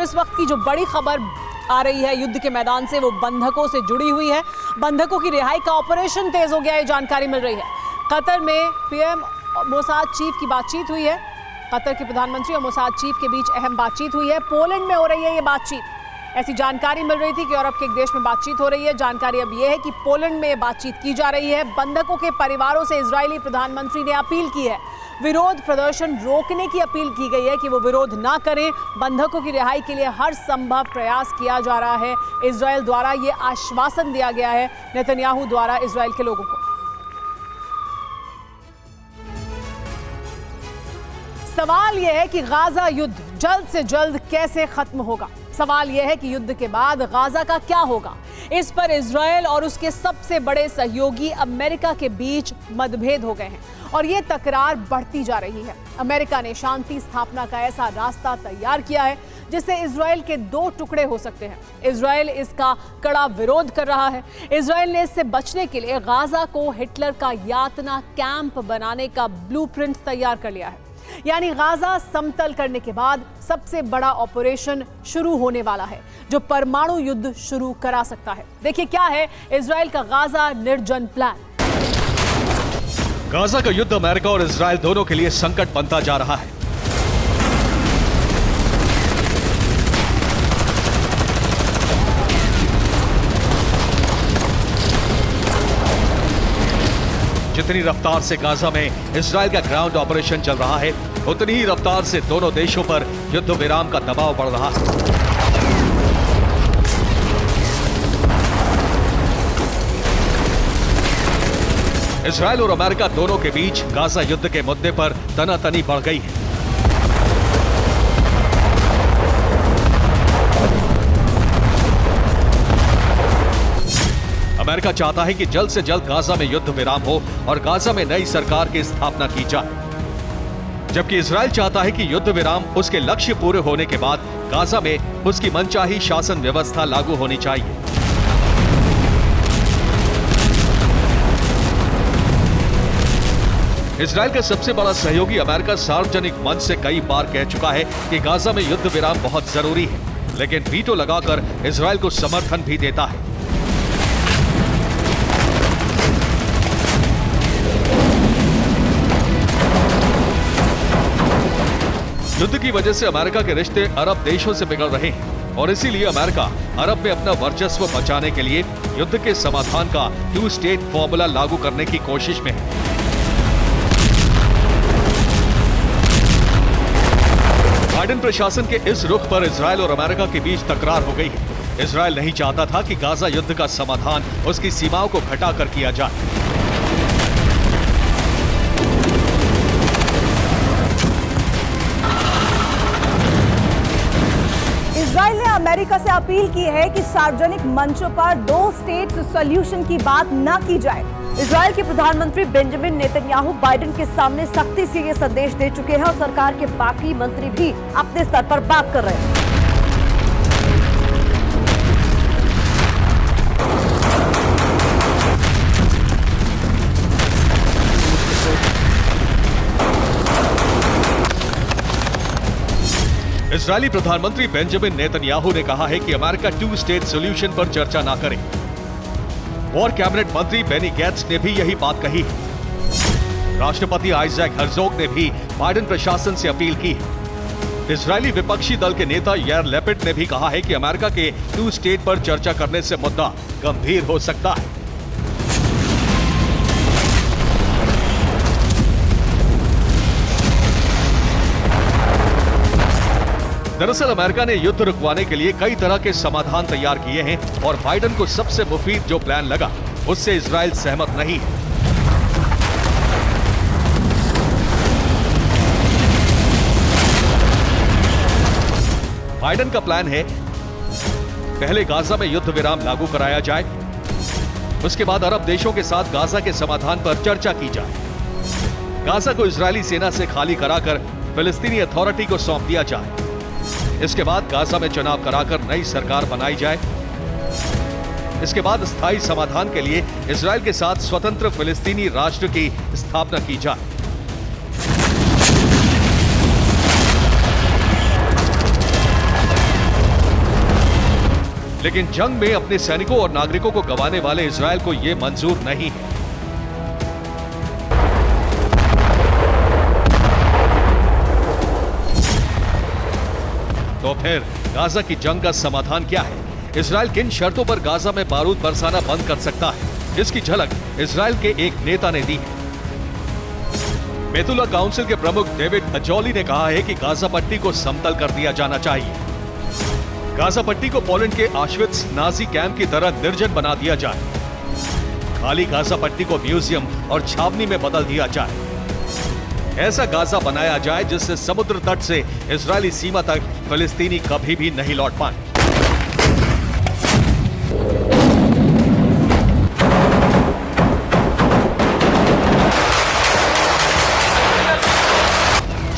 इस वक्त की जो बड़ी खबर आ रही है युद्ध के मैदान से, वो बंधकों से जुड़ी हुई है। बंधकों की रिहाई का ऑपरेशन तेज हो गया है, जानकारी मिल रही है। कतर में पीएम मोसाद चीफ की बातचीत हुई है। कतर के प्रधानमंत्री और मोसाद चीफ के बीच अहम बातचीत हुई है। पोलैंड में हो रही है ये बातचीत। ऐसी जानकारी मिल रही थी कि यूरोप के एक देश में बातचीत हो रही है। जानकारी अब यह है कि पोलैंड में बातचीत की जा रही है। बंधकों के परिवारों से इजरायली प्रधानमंत्री ने अपील की है, विरोध प्रदर्शन रोकने की अपील की गई है कि वो विरोध ना करें। बंधकों की रिहाई के लिए हर संभव प्रयास किया जा रहा है। इजरायल द्वारा ये आश्वासन दिया गया है नेतन्याहू द्वारा इजरायल के लोगों को। सवाल यह है कि गाजा युद्ध जल्द से जल्द कैसे खत्म होगा। सवाल यह है कि युद्ध के बाद गाजा का क्या होगा। इस पर इजरायल और उसके सबसे बड़े सहयोगी अमेरिका के बीच मतभेद हो गए हैं और ये तकरार बढ़ती जा रही है। अमेरिका ने शांति स्थापना का ऐसा रास्ता तैयार किया है जिससे इजरायल के दो टुकड़े हो सकते हैं। इजरायल इसका कड़ा विरोध कर रहा है। इजरायल ने इससे बचने के लिए गाजा को हिटलर का यातना कैंप बनाने का ब्लूप्रिंट तैयार कर लिया है। यानी गाजा समतल करने के बाद सबसे बड़ा ऑपरेशन शुरू होने वाला है जो परमाणु युद्ध शुरू करा सकता है। देखिए क्या है इजरायल का गाजा निर्जन प्लान। गाजा का युद्ध अमेरिका और इजरायल दोनों के लिए संकट बनता जा रहा है। जितनी रफ्तार से गाजा में इजरायल का ग्राउंड ऑपरेशन चल रहा है, उतनी ही रफ्तार से दोनों देशों पर युद्ध विराम का दबाव बढ़ रहा है। इजरायल और अमेरिका दोनों के बीच गाजा युद्ध के मुद्दे पर तनातनी बढ़ गई है। अमेरिका चाहता है कि जल्द से जल्द गाजा में युद्ध विराम हो और गाजा में नई सरकार की स्थापना की जाए, जबकि इजरायल चाहता है कि युद्ध विराम उसके लक्ष्य पूरे होने के बाद गाजा में उसकी मनचाही शासन व्यवस्था लागू होनी चाहिए। इजरायल का सबसे बड़ा सहयोगी अमेरिका सार्वजनिक मंच से कई बार कह चुका है कि गाजा में युद्ध विराम बहुत जरूरी है, लेकिन वीटो लगाकर इजरायल को समर्थन भी देता है। युद्ध की वजह से अमेरिका के रिश्ते अरब देशों से बिगड़ रहे हैं और इसीलिए अमेरिका अरब में अपना वर्चस्व बचाने के लिए युद्ध के समाधान का 2 स्टेट फॉर्मूला लागू करने की कोशिश में है। बाइडेन प्रशासन के इस रुख पर इजरायल और अमेरिका के बीच तकरार हो गई है। इजरायल नहीं चाहता था कि गाजा युद्ध का समाधान उसकी सीमाओं को घटाकर किया जाए। इजरायल ने अमेरिका से अपील की है कि सार्वजनिक मंचों पर 2 स्टेट सॉल्यूशन की बात न की जाए। इजरायल के प्रधानमंत्री बेंजामिन नेतन्याहू बाइडेन के सामने सख्ती से ये संदेश दे चुके हैं और सरकार के बाकी मंत्री भी अपने स्तर पर बात कर रहे हैं। इजरायली प्रधानमंत्री बेंजामिन नेतन्याहू ने कहा है कि अमेरिका 2 स्टेट सॉल्यूशन पर चर्चा ना करे। वॉर कैबिनेट मंत्री बेनी गैट्स ने भी यही बात कही है। राष्ट्रपति आइजैक हर्जोग ने भी बाइडेन प्रशासन से अपील की है। इजरायली विपक्षी दल के नेता यार लेपिड ने भी कहा है कि अमेरिका के 2 स्टेट पर चर्चा करने से मुद्दा गंभीर हो सकता है। दरअसल अमेरिका ने युद्ध रुकवाने के लिए कई तरह के समाधान तैयार किए हैं और बाइडेन को सबसे मुफीद जो प्लान लगा उससे इजरायल सहमत नहीं है। बाइडेन का प्लान है पहले गाजा में युद्ध विराम लागू कराया जाए, उसके बाद अरब देशों के साथ गाजा के समाधान पर चर्चा की जाए। गाजा को इजरायली सेना से खाली कराकर फिलिस्तीनी अथॉरिटी को सौंप दिया जाए। इसके बाद गाजा में चुनाव कराकर नई सरकार बनाई जाए। इसके बाद स्थायी समाधान के लिए इजरायल के साथ स्वतंत्र फिलिस्तीनी राष्ट्र की स्थापना की जाए। लेकिन जंग में अपने सैनिकों और नागरिकों को गंवाने वाले इजरायल को यह मंजूर नहीं है। तो फिर गाजा की जंग का समाधान क्या है? इजरायल किन शर्तों पर गाजा में बारूद बरसाना बंद कर सकता है? इसकी झलक इजरायल के एक नेता ने दी है। बेतुल्ला काउंसिल के प्रमुख डेविड अजौली ने कहा है कि गाजा पट्टी को समतल कर दिया जाना चाहिए। गाजा पट्टी को पोलैंड के ऑश्विट्ज नाजी कैंप की तरह निर्जन बना दिया जाए। खाली गाजा पट्टी को म्यूजियम और छावनी में बदल दिया जाए। ऐसा गाजा बनाया जाए जिससे समुद्र तट से इजरायली सीमा तक फिलिस्तीनी कभी भी नहीं लौट पाए।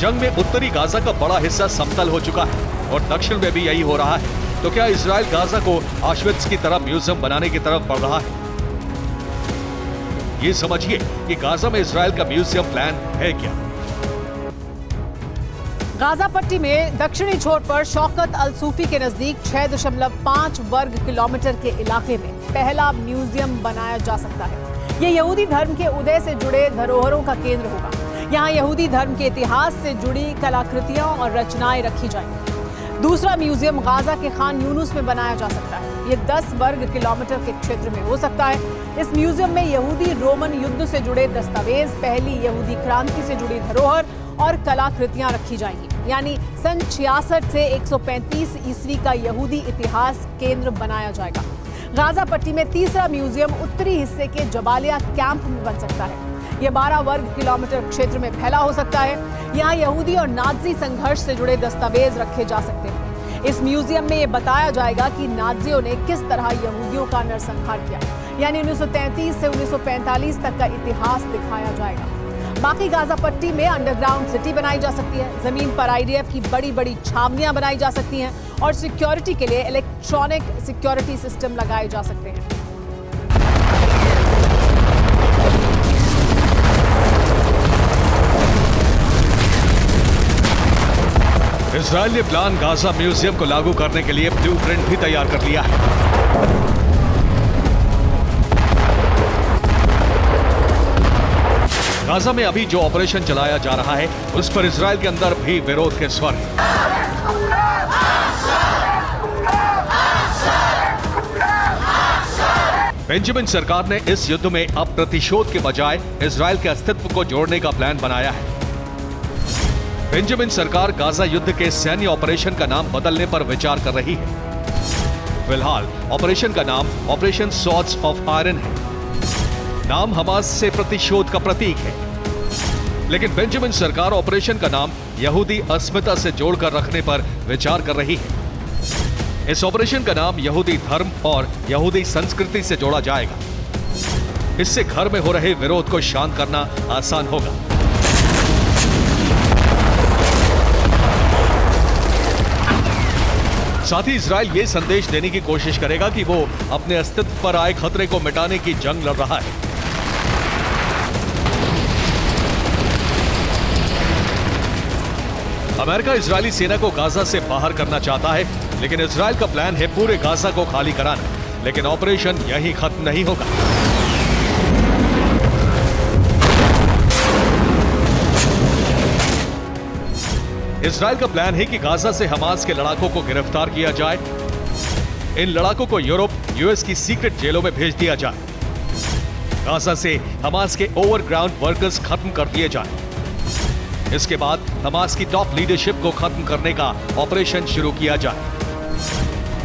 जंग में उत्तरी गाजा का बड़ा हिस्सा समतल हो चुका है और दक्षिण में भी यही हो रहा है। तो क्या इजरायल गाजा को ऑश्विट्ज की तरह म्यूजियम बनाने की तरफ बढ़ रहा है? ये समझिए कि गाजा में इजरायल का म्यूजियम प्लान है क्या। गाजा पट्टी में दक्षिणी छोर पर शौकत अल सूफी के नजदीक 6.5 वर्ग किलोमीटर के इलाके में पहला म्यूजियम बनाया जा सकता है। ये यहूदी धर्म के उदय से जुड़े धरोहरों का केंद्र होगा। यहाँ यहूदी धर्म के इतिहास से जुड़ी कलाकृतियां और रचनाएं रखी जाएंगी। दूसरा म्यूजियम गाजा के खान यूनुस में बनाया जा सकता है। ये 10 वर्ग किलोमीटर के क्षेत्र में हो सकता है। इस म्यूजियम में यहूदी रोमन युद्ध से जुड़े दस्तावेज, पहली यहूदी क्रांति से जुड़ी धरोहर और कलाकृतियां रखी जाएंगी। यानी सन 66 से 135 ईस्वी का यहूदी इतिहास केंद्र बनाया जाएगा। गाजा पट्टी में तीसरा म्यूजियम उत्तरी हिस्से के जबालिया कैंप में बन सकता है। यह 12 वर्ग किलोमीटर क्षेत्र में फैला हो सकता है। यहाँ यहूदी और नाज़ी संघर्ष से जुड़े दस्तावेज रखे जा सकते हैं। इस म्यूजियम में यह बताया जाएगा कि नाज़ियों ने किस तरह यहूदियों का नरसंहार किया। यानी 1933 से 1945 तक का इतिहास दिखाया जाएगा। बाकी गाजा पट्टी में अंडरग्राउंड सिटी बनाई जा सकती है। जमीन पर आईडीएफ की बड़ी बड़ी छावनियां बनाई जा सकती हैं और सिक्योरिटी के लिए इलेक्ट्रॉनिक सिक्योरिटी सिस्टम लगाए जा सकते हैं। इजरायल ने प्लान गाजा म्यूजियम को लागू करने के लिए ब्लूप्रिंट भी तैयार कर लिया है। गाजा में अभी जो ऑपरेशन चलाया जा रहा है उस पर इजरायल के अंदर भी विरोध के स्वर हैं। बेंजामिन सरकार ने इस युद्ध में अब प्रतिशोध के बजाय इजरायल के अस्तित्व को जोड़ने का प्लान बनाया है। बेंजामिन सरकार गाजा युद्ध के सैन्य ऑपरेशन का नाम बदलने पर विचार कर रही है। फिलहाल ऑपरेशन का नाम ऑपरेशन स्वॉर्ड्स ऑफ आयरन है। नाम हमास से प्रतिशोध का प्रतीक है, लेकिन बेंजामिन सरकार ऑपरेशन का नाम यहूदी अस्मिता से जोड़कर रखने पर विचार कर रही है। इस ऑपरेशन का नाम यहूदी धर्म और यहूदी संस्कृति से जोड़ा जाएगा। इससे घर में हो रहे विरोध को शांत करना आसान होगा। साथ ही इजरायल ये संदेश देने की कोशिश करेगा कि वो अपने अस्तित्व पर आए खतरे को मिटाने की जंग लड़ रहा है। अमेरिका इजरायली सेना को गाजा से बाहर करना चाहता है, लेकिन इजरायल का प्लान है पूरे गाजा को खाली कराना। लेकिन ऑपरेशन यहीं खत्म नहीं होगा। इजरायल का प्लान है कि गाजा से हमास के लड़ाकों को गिरफ्तार किया जाए। इन लड़ाकों को यूरोप, यूएस की सीक्रेट जेलों में भेज दिया जाए। गाजा से हमास के ओवरग्राउंड वर्कर्स खत्म कर दिए जाए। इसके बाद हमास की टॉप लीडरशिप को खत्म करने का ऑपरेशन शुरू किया जाए।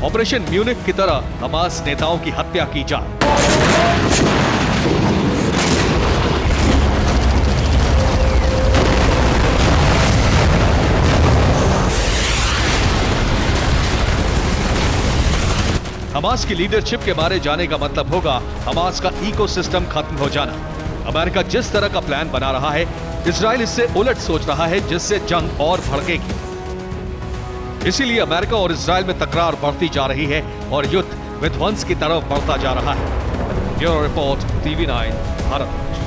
ऑपरेशन म्यूनिख की तरह हमास नेताओं की हत्या की जाए। हमास की लीडरशिप के मारे जाने का मतलब होगा हमास का इकोसिस्टम खत्म हो जाना। अमेरिका जिस तरह का प्लान बना रहा है, इजरायल इससे उलट सोच रहा है, जिससे जंग और भड़केगी। इसीलिए अमेरिका और इजरायल में तकरार बढ़ती जा रही है और युद्ध विध्वंस की तरफ बढ़ता जा रहा है। Bureau report, TV9 Bharat.